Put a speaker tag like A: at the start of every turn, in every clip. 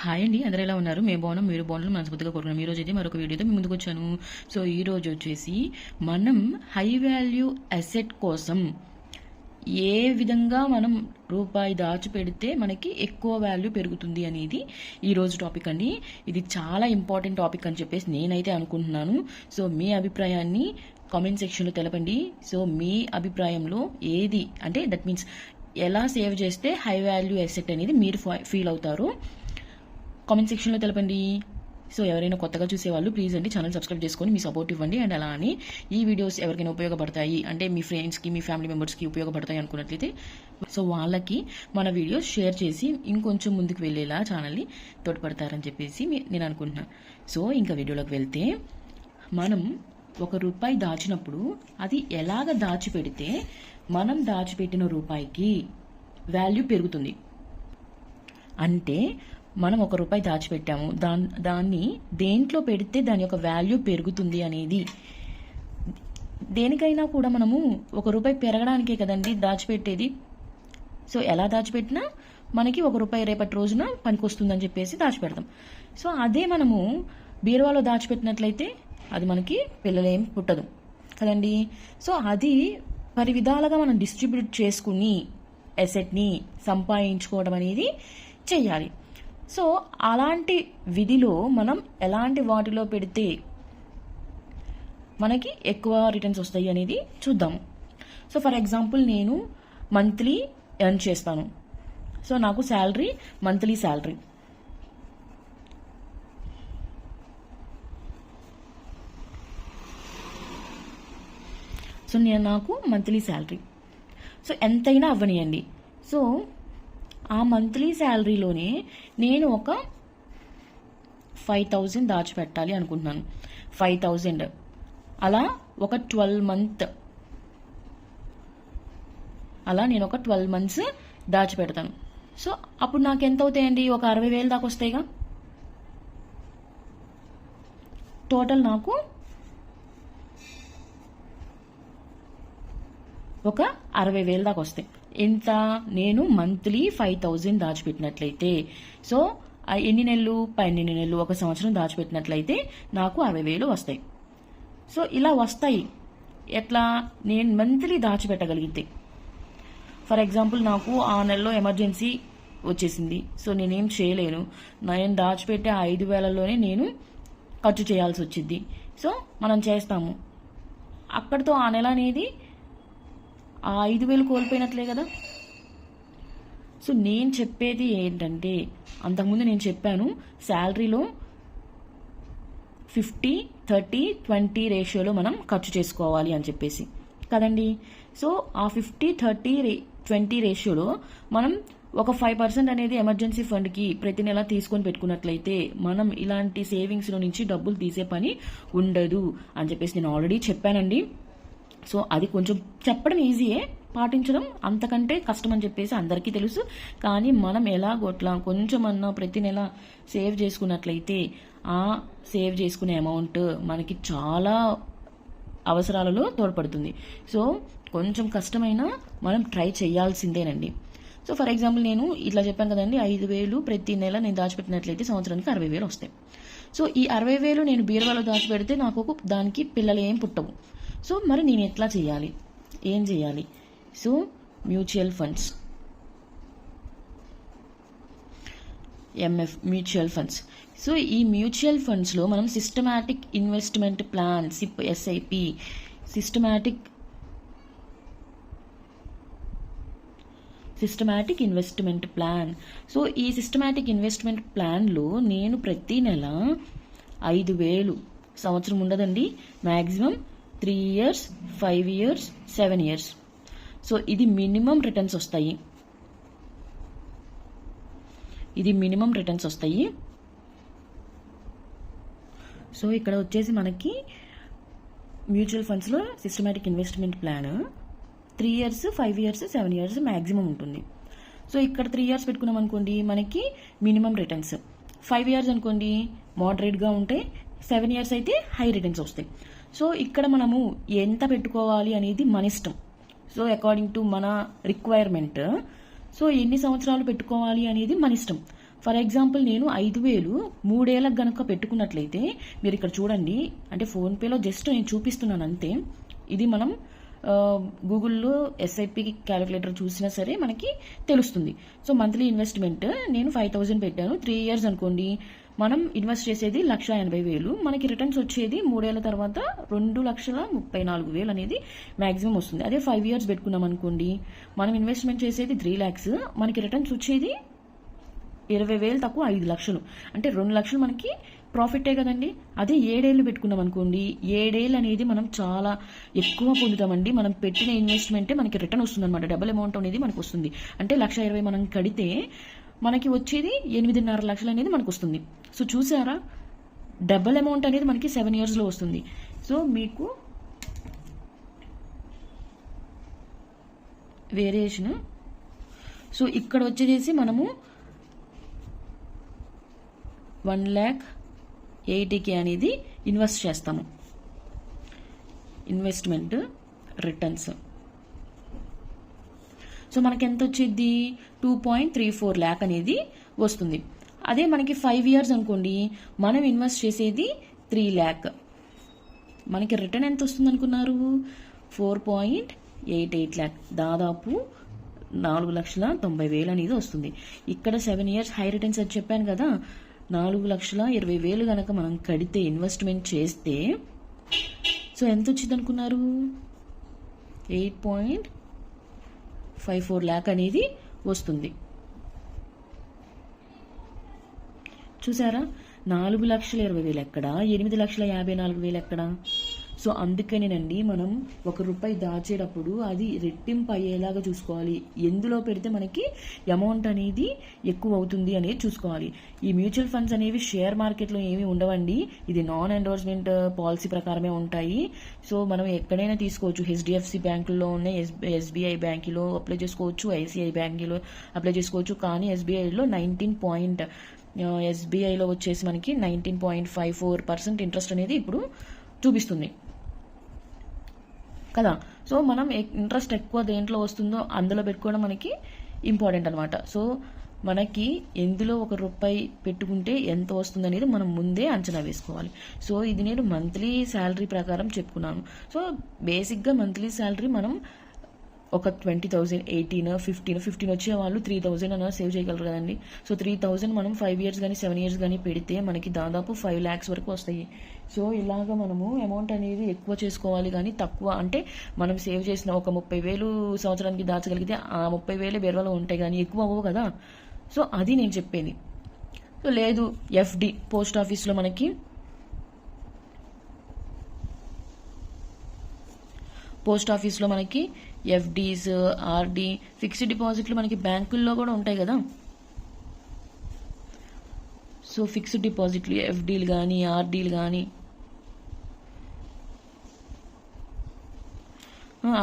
A: Hi అండి, అందరూ ఎలా ఉన్నారు? మేము బాగున్నాం, మీరు బాగున్నారు, మనస్ఫూర్తిగా కోరుకున్నాం. ఈ రోజు అయితే మరొక వీడియోతో మీ ముందుకు వచ్చాను. సో ఈ రోజు వచ్చేసి మనం హై వాల్యూ అసెట్ కోసం ఏ విధంగా మనం రూపాయి దాచిపెడితే మనకి ఎక్కువ వాల్యూ పెరుగుతుంది అనేది ఈ రోజు టాపిక్ అండి. ఇది చాలా ఇంపార్టెంట్ టాపిక్ అని చెప్పేసి నేనైతే అనుకుంటున్నాను. సో మీ అభిప్రాయాన్ని కామెంట్ సెక్షన్లో తెలపండి. సో మీ అభిప్రాయంలో ఏది అంటే దట్ మీన్స్ ఎలా సేవ్ చేస్తే హై వాల్యూ అసెట్ అనేది మీరు ఫీల్ అవుతారు కామెంట్ సెక్షన్లో తెలపండి. సో ఎవరైనా కొత్తగా చూసేవాళ్ళు ప్లీజ్ అండి ఛానల్ సబ్స్క్రైబ్ చేసుకొని మీ సపోర్ట్ ఇవ్వండి. అండ్ అలా అని ఈ వీడియోస్ ఎవరికైనా ఉపయోగపడతాయి అంటే మీ ఫ్రెండ్స్కి మీ ఫ్యామిలీ మెంబర్స్కి ఉపయోగపడతాయి అనుకున్నట్లయితే సో వాళ్ళకి మన వీడియోస్ షేర్ చేసి ఇంకొంచెం ముందుకు వెళ్ళేలా ఛానల్ని తోడ్పడతారని చెప్పేసి నేను అనుకుంటున్నాను. సో ఇంకా వీడియోలోకి వెళ్తే మనం ₹1 దాచినప్పుడు అది ఎలాగ దాచిపెడితే మనం దాచిపెట్టిన రూపాయికి వాల్యూ పెరుగుతుంది అంటే మనం ₹1 దాచిపెట్టాము, దాన్ని దేంట్లో పెడితే దాని యొక్క వాల్యూ పెరుగుతుంది అనేది. దేనికైనా కూడా మనము ₹1 పెరగడానికే కదండి దాచిపెట్టేది. సో ఎలా దాచిపెట్టినా మనకి ₹1 రేపటి రోజున పనికొస్తుందని చెప్పేసి దాచిపెడతాం. సో అదే మనము బీరువాలో దాచిపెట్టినట్లయితే అది మనకి పిల్లలేం పుట్టదు కదండి. సో అది విధాలుగా మనం డిస్ట్రిబ్యూట్ చేసుకుని అసెట్ని సంపాదించుకోవడం అనేది చెయ్యాలి. సో అలాంటి విధిలో మనం ఎలాంటి వాటిలో పెడితే మనకి ఎక్కువ రిటర్న్స్ వస్తాయి అనేది చూద్దాము. సో ఫర్ ఎగ్జాంపుల్ నేను మంత్లీ ఎర్న్ చేస్తాను. సో నాకు మంత్లీ శాలరీ నాకు మంత్లీ శాలరీ సో ఎంతైనా అవ్వనియండి. సో ఆ మంత్లీ శాలరీలోనే నేను ఒక 5,000 దాచిపెట్టాలి అనుకుంటున్నాను. 5,000 అలా ఒక 12 మంత్ అలా నేను ఒక 12 మంత్స్ దాచిపెడతాను. సో అప్పుడు నాకు ఎంత అవుతాయండి? ఒక 60,000 దాకా వస్తాయిగా. టోటల్ నాకు ఒక 60,000 దాకా వస్తాయి. ఎంత? నేను మంత్లీ 5,000 దాచిపెట్టినట్లయితే సో ఎన్ని నెలలు? 12 నెలలు, ఒక సంవత్సరం దాచిపెట్టినట్లయితే నాకు 60,000 వస్తాయి. సో ఇలా వస్తాయి ఎట్లా? నేను మంత్లీ దాచిపెట్టగలిగితే. ఫర్ ఎగ్జాంపుల్ నాకు ఆ నెలలో ఎమర్జెన్సీ వచ్చేసింది. సో నేనేం చేయలేను, నేను దాచిపెట్టే 5,000లోనే నేను ఖర్చు చేయాల్సి వచ్చింది. సో మనం చేస్తాము, అక్కడితో ఆ నెల అనేది ఆ 5,000 కోల్పోయినట్లే కదా. సో నేను చెప్పేది ఏంటంటే అంతకుముందు నేను చెప్పాను శాలరీలో 50-30-20 రేషియోలో మనం ఖర్చు చేసుకోవాలి అని చెప్పేసి కదండి. సో ఆ 50-30-20 రేషియోలో మనం ఒక 5% అనేది ఎమర్జెన్సీ ఫండ్కి ప్రతి నెల తీసుకొని పెట్టుకున్నట్లయితే మనం ఇలాంటి సేవింగ్స్లో నుంచి డబ్బులు తీసే పని ఉండదు అని చెప్పేసి నేను ఆల్రెడీ చెప్పానండి. సో అది కొంచెం చెప్పడం ఈజీయే, పాటించడం అంతకంటే కష్టం అని చెప్పేసి అందరికీ తెలుసు. కానీ మనం ఎలాగోట్లా కొంచెమన్నా ప్రతి నెల సేవ్ చేసుకున్నట్లయితే ఆ సేవ్ చేసుకునే అమౌంట్ మనకి చాలా అవసరాలలో తోడ్పడుతుంది. సో కొంచెం కష్టమైనా మనం ట్రై చేయాల్సిందేనండి. సో ఫర్ ఎగ్జాంపుల్ నేను ఇట్లా చెప్పాను కదండి, 5,000 ప్రతి నెల నేను దాచిపెట్టినట్లయితే సంవత్సరానికి 60,000 వస్తాయి. సో ఈ 60,000 నేను బీరువాలో దాచిపెడితే నాకు దానికి పిల్లలు ఏం పుట్టవు. సో మరి నేను ఎట్లా చేయాలి, ఏం చేయాలి? So mutual funds, mutual funds. So ఈ మ్యూచువల్ ఫండ్స్లో మనం systematic investment plan SIP systematic investment plan. So ఈ సిస్టమాటిక్ ఇన్వెస్ట్మెంట్ ప్లాన్లో నేను ప్రతి నెల 5,000 సంవత్సరం ఉండదండి, maximum 3 years, 5 years, 7 years. So ఇది మినిమం రిటర్న్స్ వస్తాయి. సో ఇక్కడ వచ్చేసి మనకి మ్యూచువల్ ఫండ్స్లో systematic investment plan 3 years, 5 years, 7 years maximum ఉంటుంది. సో ఇక్కడ 3 years పెట్టుకున్నాం అనుకోండి మనకి మినిమం రిటర్న్స్, 5 years అనుకోండి మోడరేట్గా ఉంటాయి, 7 years అయితే హై రిటర్న్స్ వస్తాయి. సో ఇక్కడ మనము ఎంత పెట్టుకోవాలి అనేది మన ఇష్టం. సో అకార్డింగ్ టు మన రిక్వైర్మెంట్ సో ఎన్ని సంవత్సరాలు పెట్టుకోవాలి అనేది మన ఇష్టం. ఫర్ ఎగ్జాంపుల్ నేను 5,000 3 ఏళ్ళకి గనక పెట్టుకున్నట్లయితే మీరు ఇక్కడ చూడండి, అంటే ఫోన్పేలో జస్ట్ నేను చూపిస్తున్నాను అంతే. ఇది మనం గూగుల్లో ఎస్ఐపి క్యాలిక్యులేటర్ చూసినా సరే మనకి తెలుస్తుంది. సో మంత్లీ ఇన్వెస్ట్మెంట్ నేను 5,000 పెట్టాను, 3 years అనుకోండి. మనం ఇన్వెస్ట్ చేసేది 1,80,000, మనకి రిటర్న్స్ వచ్చేది 3 ఏళ్ల తర్వాత 2,34,000 అనేది మ్యాక్సిమం వస్తుంది. అదే 5 years పెట్టుకున్నాం అనుకోండి, మనం ఇన్వెస్ట్మెంట్ చేసేది 3 lakhs, మనకి రిటర్న్స్ వచ్చేది 20,000 తక్కువ 5 లక్షలు, అంటే 2 లక్షలు మనకి ప్రాఫిటే కదండి. అదే 7 ఏళ్ళు పెట్టుకున్నాం అనుకోండి, 7 ఏళ్ళు అనేది మనం చాలా ఎక్కువ పొందుతామండి. మనం పెట్టిన ఇన్వెస్ట్మెంటే మనకి రిటర్న్ వస్తుంది అనమాట, డబుల్ అమౌంట్ అనేది మనకు వస్తుంది. అంటే 1,20,000 మనం కడితే మనకి వచ్చేది 8.5 లక్షలు అనేది మనకు వస్తుంది. సో చూసారా, డబుల్ అమౌంట్ అనేది మనకి 7 yearsలో వస్తుంది. సో మీకు వేరియేషన్. సో ఇక్కడ వచ్చేసి మనము 1,80,000 అనేది ఇన్వెస్ట్ చేస్తాము, ఇన్వెస్ట్మెంట్ రిటర్న్స్. సో మనకి ఎంత వచ్చింది, 2.34 lakh అనేది వస్తుంది. అదే మనకి 5 years అనుకోండి, మనం ఇన్వెస్ట్ చేసేది 3 lakh, మనకి రిటర్న్ ఎంత వస్తుంది అనుకున్నారు, 4.88 lakh, దాదాపు 4,90,000 అనేది వస్తుంది. ఇక్కడ 7 years హై రిటర్న్స్ అని చెప్పాను కదా, 4,20,000 కనుక మనం కడితే ఇన్వెస్ట్మెంట్ చేస్తే సో ఎంత వచ్చింది అనుకున్నారు, 8.54 lakh అనేది వస్తుంది. చూసారా, 4,20,000 ఎక్కడ, 8,54,000 ఎక్కడ. సో అందుకనేనండి మనం ₹1 దాచేటప్పుడు అది రెట్టింపు అయ్యేలాగా చూసుకోవాలి. ఎందులో పెడితే మనకి అమౌంట్ అనేది ఎక్కువ అవుతుంది అనేది చూసుకోవాలి. ఈ మ్యూచువల్ ఫండ్స్ అనేవి షేర్ మార్కెట్లో ఏమీ ఉండవండి, ఇది నాన్ ఎండోర్స్మెంట్ పాలసీ ప్రకారమే ఉంటాయి. సో మనం ఎక్కడైనా తీసుకోవచ్చు, HDFC బ్యాంకుల్లో ఉన్నాయి, SBI బ్యాంకులో అప్లై చేసుకోవచ్చు, ICICI బ్యాంకులో అప్లై చేసుకోవచ్చు. కానీ SBIలో SBIలో వచ్చేసి మనకి 19.54% ఇంట్రెస్ట్ అనేది ఇప్పుడు చూపిస్తుంది కదా. సో మనం ఇంట్రెస్ట్ ఎక్కువ దేంట్లో వస్తుందో అందులో పెట్టుకోవడం మనకి ఇంపార్టెంట్ అనమాట. సో మనకి ఎందులో ₹1 పెట్టుకుంటే ఎంత వస్తుంది అనేది మనం ముందే అంచనా వేసుకోవాలి. సో ఇది నేను మంత్లీ శాలరీ ప్రకారం చెప్పుకున్నాను. సో బేసిక్గా మంత్లీ శాలరీ మనం ఒక 20,000, 18, 15 వచ్చే వాళ్ళు 3,000 అన్న సేవ్ చేయగలరు కదండి. సో 3,000 మనం 5 years కానీ 7 years కానీ పెడితే మనకి దాదాపు 5 lakhs వరకు వస్తాయి. సో ఇలాగ మనము అమౌంట్ అనేది ఎక్కువ చేసుకోవాలి, కానీ తక్కువ అంటే మనం సేవ్ చేసిన ఒక 30,000 సంవత్సరానికి దాచగలిగితే ఆ 30,000 బెరవలో ఉంటాయి, కానీ ఎక్కువ అవ్వవు కదా. సో అది నేను చెప్పేది. సో లేదు, FD పోస్ట్ ఆఫీస్లో మనకి FDs, RD, ఫిక్స్డ్ డిపాజిట్లు మనకి బ్యాంకుల్లో కూడా ఉంటాయి కదా. సో ఫిక్స్డ్ డిపాజిట్లు, FDలు కానీ RDలు కానీ,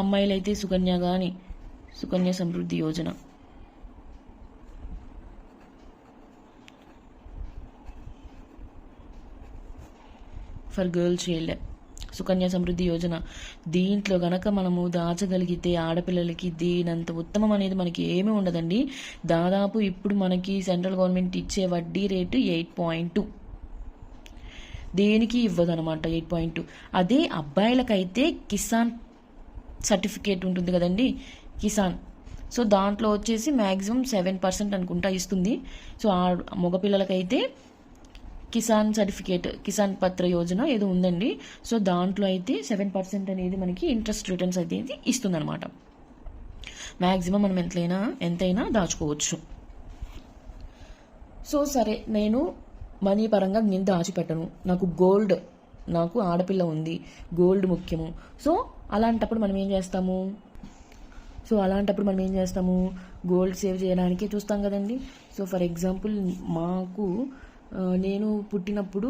A: అమ్మాయిలైతే సుకన్య కానీ, Sukanya Samriddhi Yojana, for girl child Sukanya Samriddhi Yojana. దీంట్లో గనక మనము దాచగలిగితే ఆడపిల్లలకి దీనంత ఉత్తమం అనేది మనకి ఏమీ ఉండదండి. దాదాపు ఇప్పుడు మనకి సెంట్రల్ గవర్నమెంట్ ఇచ్చే వడ్డీ రేటు 8.2, దేనికి ఇవ్వదనమాట 8.2. అదే అబ్బాయిలకైతే కిసాన్ సర్టిఫికేట్ ఉంటుంది కదండి, కిసాన్. సో దాంట్లో వచ్చేసి మ్యాక్సిమం 7% అనుకుంటా ఇస్తుంది. సో ఆ మగపిల్లలకైతే కిసాన్ సర్టిఫికేట్, కిసాన్ పత్ర యోజన ఏదో ఉందండి. సో దాంట్లో అయితే 7% అనేది మనకి ఇంట్రెస్ట్ రిటర్న్స్ అనేది ఇస్తుంది అనమాట. మ్యాక్సిమం మనం ఎంతైనా దాచుకోవచ్చు. సో సరే, నేను మనీ పరంగా నేను దాచిపెట్టను, నాకు ఆడపిల్ల ఉంది, గోల్డ్ ముఖ్యము. సో అలాంటప్పుడు మనం ఏం చేస్తాము, గోల్డ్ సేవ్ చేయడానికి చూస్తాం కదండి. సో ఫర్ ఎగ్జాంపుల్ నేను పుట్టినప్పుడు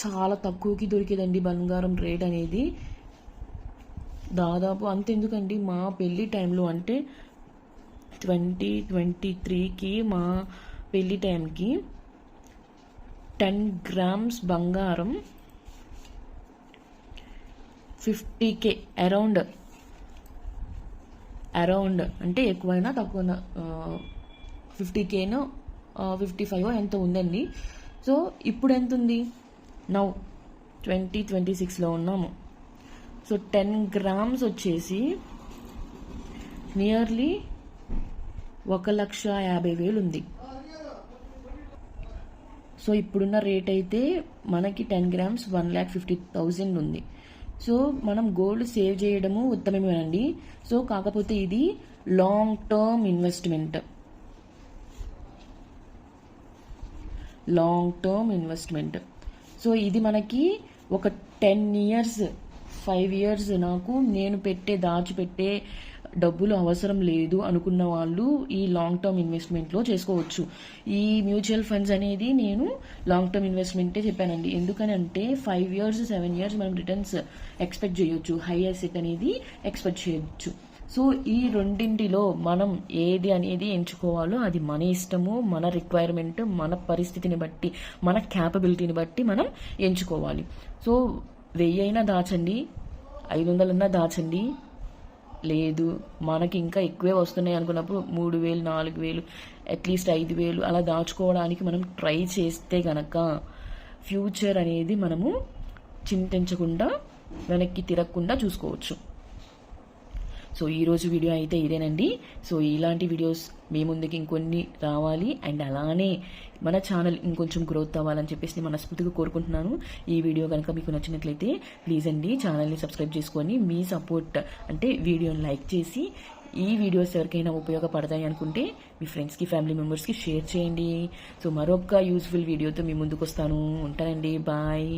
A: చాలా తక్కువకి దొరికేదండి బంగారం రేట్ అనేది. దాదాపు అంతెందుకండి, మా పెళ్ళి టైంలో అంటే 2023కి మా పెళ్ళి టైంకి 10 grams బంగారం 50K అరౌండ్ అంటే ఎక్కువైనా తక్కువ 50K 55 ఎంత ఉందండి. సో ఇప్పుడు ఎంత ఉంది, నౌ 2026లో ఉన్నాము. సో 10 grams వచ్చేసి నియర్లీ 1,50,000 ఉంది. సో ఇప్పుడున్న రేట్ అయితే మనకి 10 grams 1,50,000 ఉంది. సో మనం గోల్డ్ సేవ్ చేయడము ఉత్తమమేనండి. సో కాకపోతే ఇది లాంగ్ టర్మ్ ఇన్వెస్ట్మెంట్. సో ఇది మనకి ఒక 10 years 5 years నాకు నేను దాచిపెట్టే డబ్బులు అవసరం లేదు అనుకున్న వాళ్ళు ఈ లాంగ్ టర్మ్ ఇన్వెస్ట్మెంట్లో చేసుకోవచ్చు. ఈ మ్యూచువల్ ఫండ్స్ అనేది నేను లాంగ్ టర్మ్ ఇన్వెస్ట్మెంటే చెప్పానండి. ఎందుకని అంటే 5 years 7 years మనం రిటర్న్స్ ఎక్స్పెక్ట్ చేయొచ్చు, హై అసెట్ అనేది ఎక్స్పెక్ట్ చేయొచ్చు. సో ఈ రెండింటిలో మనం ఏది అనేది ఎంచుకోవాలో అది మన ఇష్టము, మన రిక్వైర్మెంట్, మన పరిస్థితిని బట్టి, మన క్యాపబిలిటీని బట్టి మనం ఎంచుకోవాలి. సో 1000 అయినా దాచండి, 500 అన్నా దాచండి, లేదు మనకి ఇంకా ఎక్కువే వస్తున్నాయి అనుకున్నప్పుడు 3,000 4,000 అట్లీస్ట్ 5,000 అలా దాచుకోవడానికి మనం ట్రై చేస్తే గనక ఫ్యూచర్ అనేది మనము చింతించకుండా వెనక్కి తిరగకుండా చూసుకోవచ్చు. సో ఈరోజు వీడియో అయితే ఇదేనండి. సో ఇలాంటి వీడియోస్ మీ ముందుకి ఇంకొన్ని రావాలి అండ్ అలానే మన ఛానల్ ఇంకొంచెం గ్రోత్ అవ్వాలని చెప్పేసి మనస్ఫూర్తిగా కోరుకుంటున్నాను. ఈ వీడియో కనుక మీకు నచ్చినట్లయితే ప్లీజ్ అండి ఛానల్ని సబ్స్క్రైబ్ చేసుకొని మీ సపోర్ట్ అంటే వీడియోని లైక్ చేసి ఈ వీడియోస్ ఎవరికైనా ఉపయోగపడతాయి అనుకుంటే మీ ఫ్రెండ్స్కి ఫ్యామిలీ మెంబర్స్కి షేర్ చేయండి. సో మరొక యూస్ఫుల్ వీడియోతో మీ ముందుకు వస్తాను. ఉంటానండి, బాయ్.